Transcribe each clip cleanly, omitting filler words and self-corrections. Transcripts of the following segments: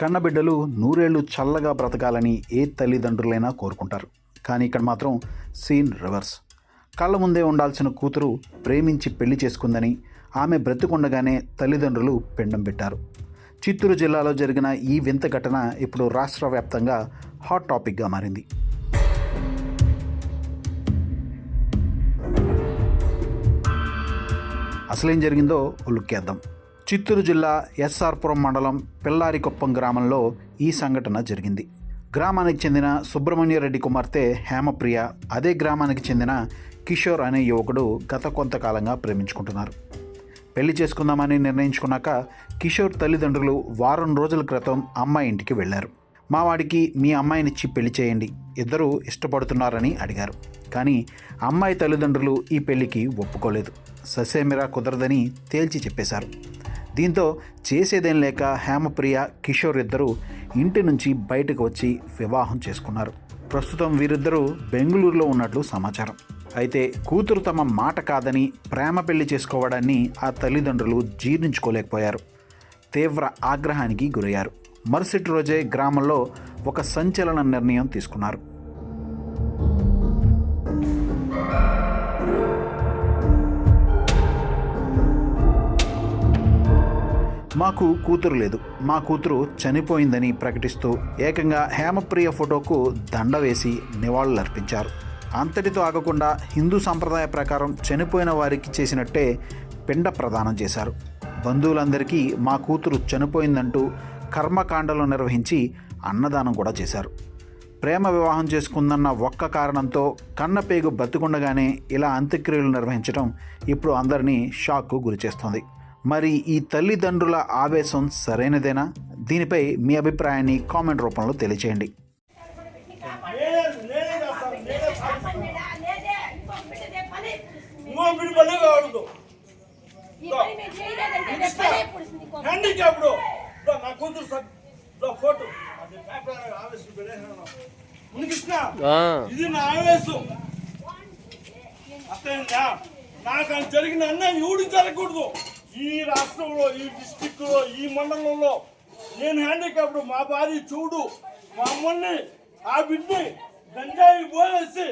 కన్నబిడ్డలు నూరేళ్లు చల్లగా బ్రతకాలని ఏ తల్లిదండ్రులైనా కోరుకుంటారు. కానీ ఇక్కడ మాత్రం సీన్ రివర్స్. కళ్ళ ముందే ఉండాల్సిన కూతురు ప్రేమించి పెళ్లి చేసుకుందని ఆమె బ్రతికుండగానే తల్లిదండ్రులు పిండం పెట్టారు. చిత్తూరు జిల్లాలో జరిగిన ఈ వింత ఘటన ఇప్పుడు రాష్ట్ర వ్యాప్తంగా హాట్ టాపిక్గా మారింది. అసలేం జరిగిందో ఉలుక్కేద్దాం. చిత్తూరు జిల్లా ఎస్ఆర్పురం మండలం పిల్లారికొప్పం గ్రామంలో ఈ సంఘటన జరిగింది. గ్రామానికి చెందిన సుబ్రహ్మణ్యరెడ్డి కుమార్తె హేమప్రియ, అదే గ్రామానికి చెందిన కిషోర్ అనే యువకుడు గత కొంతకాలంగా ప్రేమించుకుంటున్నారు. పెళ్లి చేసుకుందామని నిర్ణయించుకున్నాక కిషోర్ తల్లిదండ్రులు వారం రోజుల క్రితం అమ్మాయి ఇంటికి వెళ్లారు. మా వాడికి మీ అమ్మాయినిచ్చి పెళ్లి చేయండి, ఇద్దరూ ఇష్టపడుతున్నారని అడిగారు. కానీ అమ్మాయి తల్లిదండ్రులు ఈ పెళ్లికి ఒప్పుకోలేదు. ససేమిరా కుదరదని తేల్చి చెప్పేశారు. దీంతో చేసేదేం లేక హేమప్రియ, కిషోర్ ఇద్దరు ఇంటి నుంచి బయటకు వచ్చి వివాహం చేసుకున్నారు. ప్రస్తుతం వీరిద్దరూ బెంగళూరులో ఉన్నట్లు సమాచారం. అయితే కూతురు తమ మాట కాదని ప్రేమ పెళ్లి చేసుకోవడాన్ని ఆ తల్లిదండ్రులు జీర్ణించుకోలేకపోయారు. తీవ్ర ఆగ్రహానికి గురయ్యారు. మరుసటి రోజే గ్రామంలో ఒక సంచలన నిర్ణయం తీసుకున్నారు. మాకు కూతురు లేదు, మా కూతురు చనిపోయిందని ప్రకటిస్తూ ఏకంగా హేమప్రియ ఫోటోకు దండ వేసి నివాళులర్పించారు. అంతటితో ఆగకుండా హిందూ సంప్రదాయ ప్రకారం చనిపోయిన వారికి చేసినట్టే పిండ ప్రదానం చేశారు. బంధువులందరికీ మా కూతురు చనిపోయిందంటూ కర్మకాండలు నిర్వహించి అన్నదానం కూడా చేశారు. ప్రేమ వివాహం చేసుకుందన్న ఒక్క కారణంతో కన్నపేగు బతికుండగానే ఇలా అంత్యక్రియలు నిర్వహించడం ఇప్పుడు అందరినీ షాక్కు గురిచేస్తోంది. మరి ఈ తల్లిదండ్రుల ఆవేశం సరైనదేనా? దీనిపై మీ అభిప్రాయాన్ని కామెంట్ రూపంలో తెలియచేయండి. ఇది నా ఆవేశం. నాకు జరిగిన అన్యాయం ఎవడికి జరగకూడదు. ఈ రాష్ట్రంలో, ఈ డిస్టిక్లో, ఈ మండలంలో నేను హ్యాండిక్యాప్డ్. మా భార్య చూడు, మా అమ్మని, ఆ బిడ్డని గంజాయి పోయేసి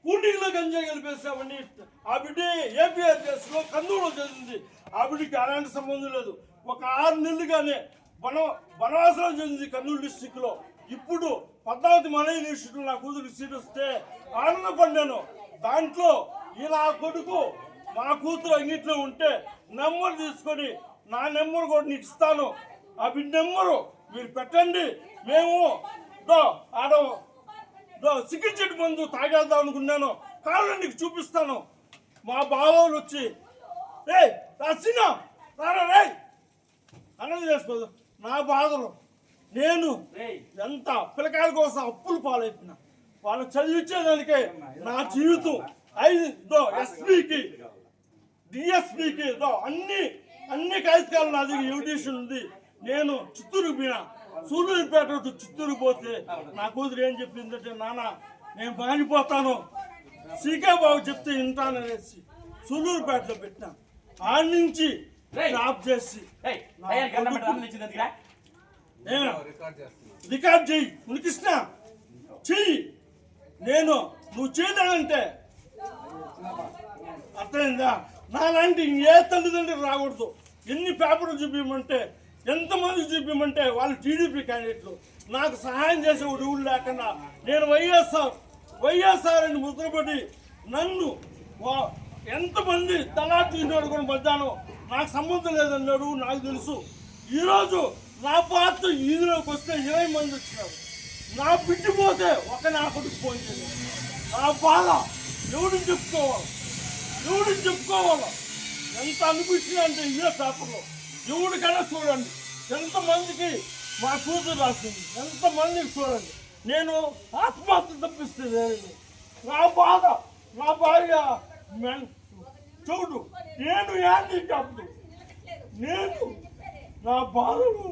కూటిలో గంజాయి కలిపేసామని ఆ బిడ్డ ఏపీఆర్ఎస్లో కందులో చేసింది. ఆ బిడ్డకి అలాంటి సంబంధం లేదు. ఒక 6 నెలలుగానే వనవాసంలో చేసింది కర్నూలు డిస్టిక్లో. ఇప్పుడు 14 మన యూనివర్సిటీలో నా కూతురికి సీట్ వస్తే ఆనందపడ్డాను. దాంట్లో ఇలా కొడుకు మా కూతురు అంగిట్లో ఉంటే నెంబర్ తీసుకొని నా నెంబర్ కూడా నీకు ఇస్తాను, ఆ బిడ్డ నెంబరు మీరు పెట్టండి. మేము ఆడ సిగ్గు చెట్టు మందు తాగేద్దాం అనుకున్నాను, కాళ్ళు నీకు చూపిస్తాను. మా బావోళ్ళు వచ్చి రే రాసినా రారా రే అన్నది చేసుకోదు. నా బాధలు నేను ఎంత పిల్లకాయల కోసం అప్పులు పాలైపోయినా, వాళ్ళు చదివించేదానికే నా జీవితం. 5 ఎస్పీకి డిఎస్పీకి అన్ని కాగితాలు నా దగ్గర ఎవిడేషన్ ఉంది. నేను చిత్తూరుకు పోయినా, సూళ్ళూరుపేట చిత్తూరు పోతే నా కూతురు ఏం చెప్పిందంటే, నాన్న నేను మానిపోతాను, సీకే బాబు చెప్తే వింటాననేసి సూళ్ళూరుపేటలో పెట్టినా. ఆడ నుంచి డ్రాప్ చేసి రికార్డ్ చెయ్యి, ఉనికిస్తా చెయ్యి. నువ్వు చేయలేదంటే అర్థమైందా? నాలాంటి ఏ తల్లిదండ్రులు రాకూడదు. ఎన్ని పేపర్లు చూపించమంటే, ఎంతమంది చూపించమంటే వాళ్ళు టీడీపీ క్యాండిడేట్లు. నాకు సహాయం చేసే ఊళ్ళు లేకుండా నేను వైఎస్ఆర్ అని ముద్రపడి నన్ను ఎంతమంది తలాటి కూడా మధ్యాహ్నం నాకు సంబంధం లేదన్నాడు. నాకు తెలుసు. ఈరోజు నా పాత్ర ఈదిలోకి వస్తే 20 మంది వచ్చినారు. నా బిడ్డ పోతే నా కొడుకు పోయింది. నా బాధ ఎవడికి చెప్పుకోవాలి? ఎంత అనిపించింది అంటే ఇదే పేపర్లో ఎవరికైనా చూడండి. ఎంతమందికి మా కూతురు రాసింది, ఎంతమందికి చూడండి. నేను ఆత్మహత్య తప్పిస్తే నా బాధ, నా భార్య చూడు. నేను హ్యాండిక్యాప్డ్, నేను నా బాధలు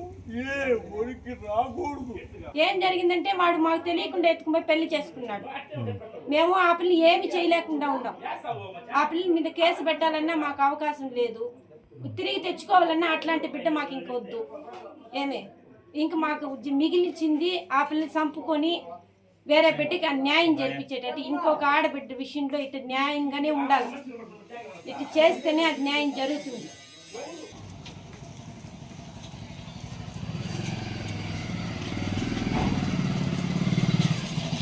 ఏ ఒరికి రాకూడదు. ఏం జరిగిందంటే వాడు మాకు తెలియకుండా ఎత్తుకుపోయి పెళ్లి చేసుకున్నాడు. మేము ఆ పిల్లని ఏమి చేయలేకుండా ఉన్నాం. ఆ పిల్లల మీద కేసు పెట్టాలన్నా మాకు అవకాశం లేదు. తిరిగి తెచ్చుకోవాలన్నా అట్లాంటి బిడ్డ మాకు ఇంకొద్దు. ఏమే ఇంకా మాకు మిగిలిచింది ఆ పిల్లని చంపుకొని వేరే బిడ్డకి ఆ న్యాయం జరిపించేటట్టు ఇంకొక ఆడబిడ్డ విషయంలో ఇటు న్యాయంగానే ఉండాలి. ఇటు చేస్తేనే అది న్యాయం జరుగుతుంది.